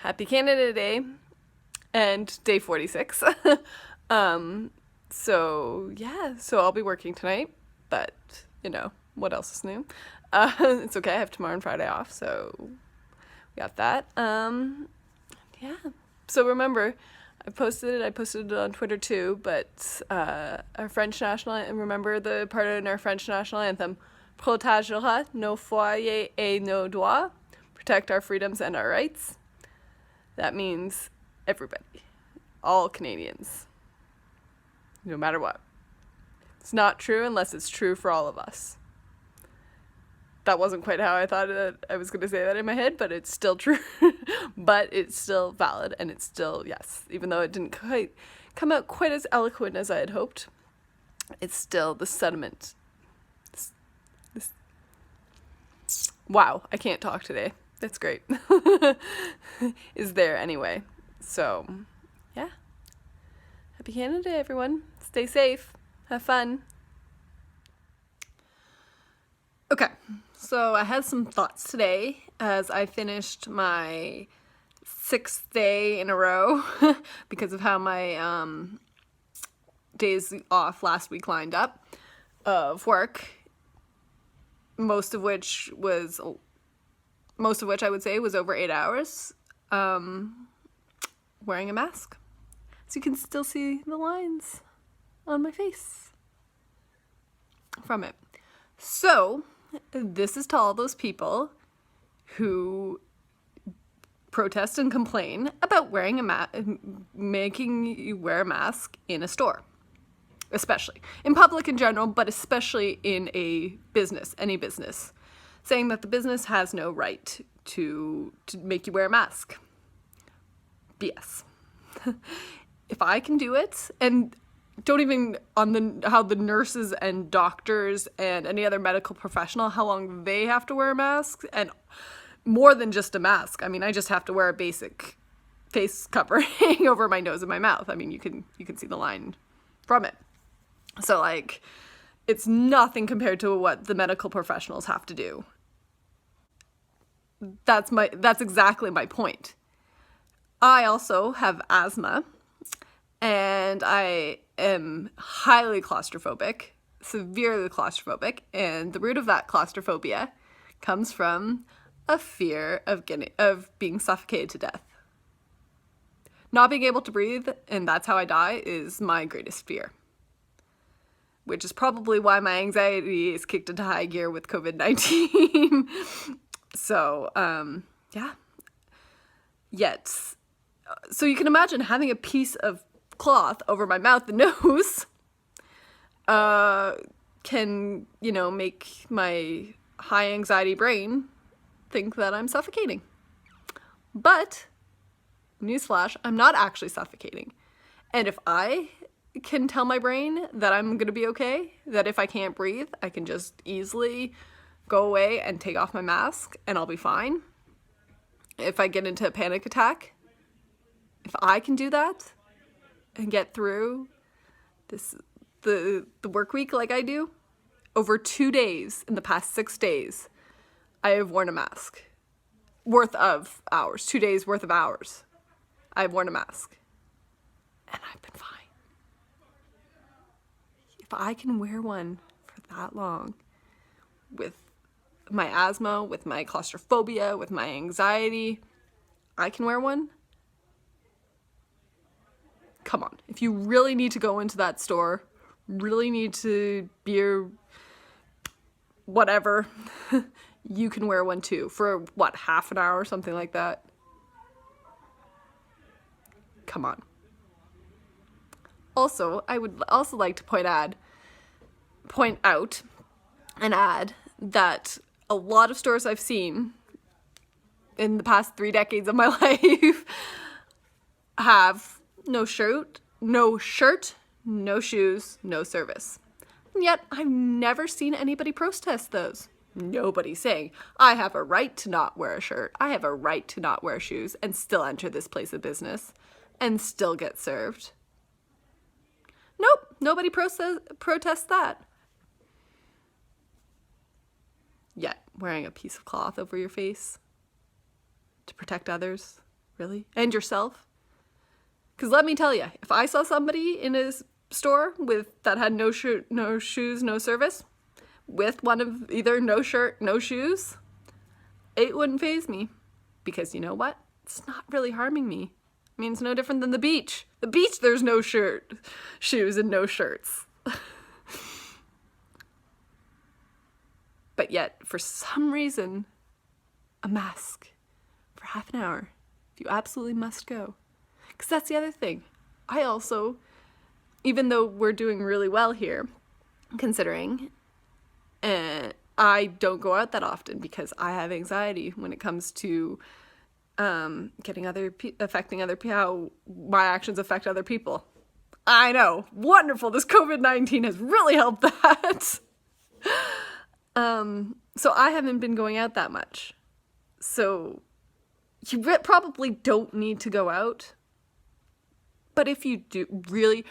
Happy Canada Day and day 46. So I'll be working tonight, but what else is new? It's okay. I have tomorrow and Friday off, so we got that. So remember, I posted it on Twitter too, but our French national, and remember the part in our French national anthem, protégera nos foyers et nos droits, protect our freedoms and our rights. That means everybody, all Canadians, no matter what. It's not true unless it's true for all of us. That wasn't quite how I thought I was going to say that in my head, but it's still true. But it's still valid, and it's still, yes, even though it didn't quite come out quite as eloquent as I had hoped, it's still the sentiment. Wow, I can't talk today. That's great. Is there anyway. So, yeah. Happy Canada Day, everyone. Stay safe. Have fun. Okay, so I had some thoughts today as I finished my 6th day in a row because of how my days off last week lined up of work, most of which I would say was over 8 hours, wearing a mask. So you can still see the lines on my face from it. So, this is to all those people who protest and complain about wearing making you wear a mask in a store. Especially. In public in general, but especially in a business, any business. Saying that the business has no right to make you wear a mask. BS. If I can do it, and don't even on how the nurses and doctors and any other medical professional, how long they have to wear a mask, and more than just a mask. I mean, I just have to wear a basic face covering over my nose and my mouth. I mean, you can see the line from it. So like, it's nothing compared to what the medical professionals have to do. That's exactly my point. I also have asthma, and I am highly claustrophobic, severely claustrophobic, and the root of that claustrophobia comes from a fear of being suffocated to death. Not being able to breathe, and that's how I die, is my greatest fear. Which is probably why my anxiety is kicked into high gear with COVID-19. So, yeah. So you can imagine having a piece of cloth over my mouth and nose can, make my high anxiety brain think that I'm suffocating. But, newsflash, I'm not actually suffocating. And if I can tell my brain that I'm going to be okay, that if I can't breathe, I can just easily go away and take off my mask and I'll be fine. If I get into a panic attack, if I can do that and get through the work week like I do, over 2 days in the past 6 days, I have worn a mask worth of hours, 2 days worth of hours. I've worn a mask and I've been fine. If I can wear one for that long with my asthma, with my claustrophobia, with my anxiety, I can wear one. Come on. If you really need to go into that store, really need to be whatever, you can wear one too for half an hour or something like that. Come on. Also, I would also like to point out and add that a lot of stores I've seen in the past 3 decades of my life have no shirt, no shoes, no service. And yet, I've never seen anybody protest those. Nobody's saying, I have a right to not wear a shirt, I have a right to not wear shoes, and still enter this place of business, and still get served. Nope, nobody protests that. Yet, wearing a piece of cloth over your face to protect others, Really? And yourself? Because let me tell you, if I saw somebody in a store that had no shoes, no service, with one of either no shirt, no shoes, it wouldn't faze me. Because you know what? It's not really harming me. I mean, it's no different than the beach. The beach, there's no shoes, and no shirts. But yet, for some reason, a mask for half an hour, if you absolutely must go. Because that's the other thing. I also, even though we're doing really well here, considering, I don't go out that often because I have anxiety when it comes to affecting other people, how my actions affect other people. I know, wonderful. This COVID-19 has really helped that. So I haven't been going out that much. So you probably don't need to go out. But if you do really,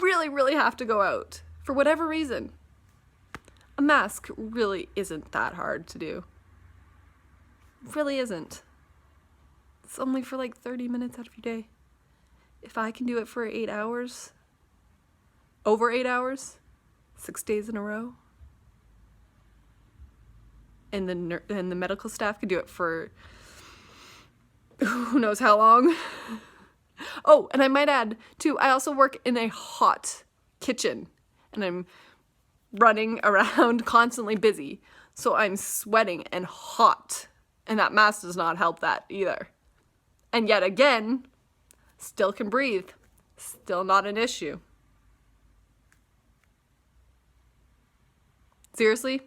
really, really have to go out, for whatever reason, a mask really isn't that hard to do. It really isn't. It's only for like 30 minutes out of your day. If I can do it for 8 hours, over 8 hours, 6 days in a row, and the medical staff could do it for who knows how long. Oh, and I might add, too, I also work in a hot kitchen, and I'm running around constantly busy, so I'm sweating and hot, and that mask does not help that either. And yet again, still can breathe, still not an issue. Seriously?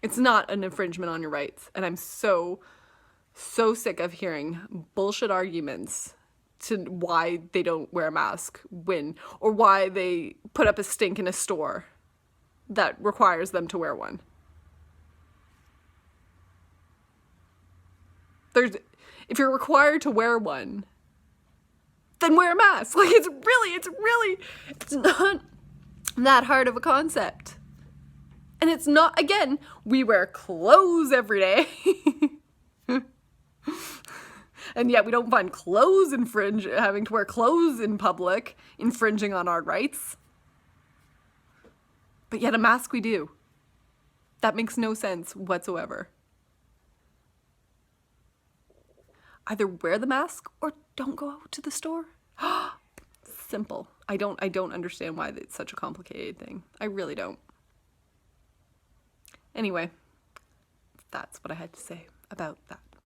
It's not an infringement on your rights, and I'm so sick of hearing bullshit arguments to why they don't wear a mask or why they put up a stink in a store that requires them to wear one. If you're required to wear one, then wear a mask. Like, it's not that hard of a concept. And it's not, again, we wear clothes every day. And yet we don't find having to wear clothes in public, infringing on our rights. But yet a mask we do. That makes no sense whatsoever. Either wear the mask or don't go out to the store. Simple. I don't understand why it's such a complicated thing. I really don't. Anyway, that's what I had to say about that.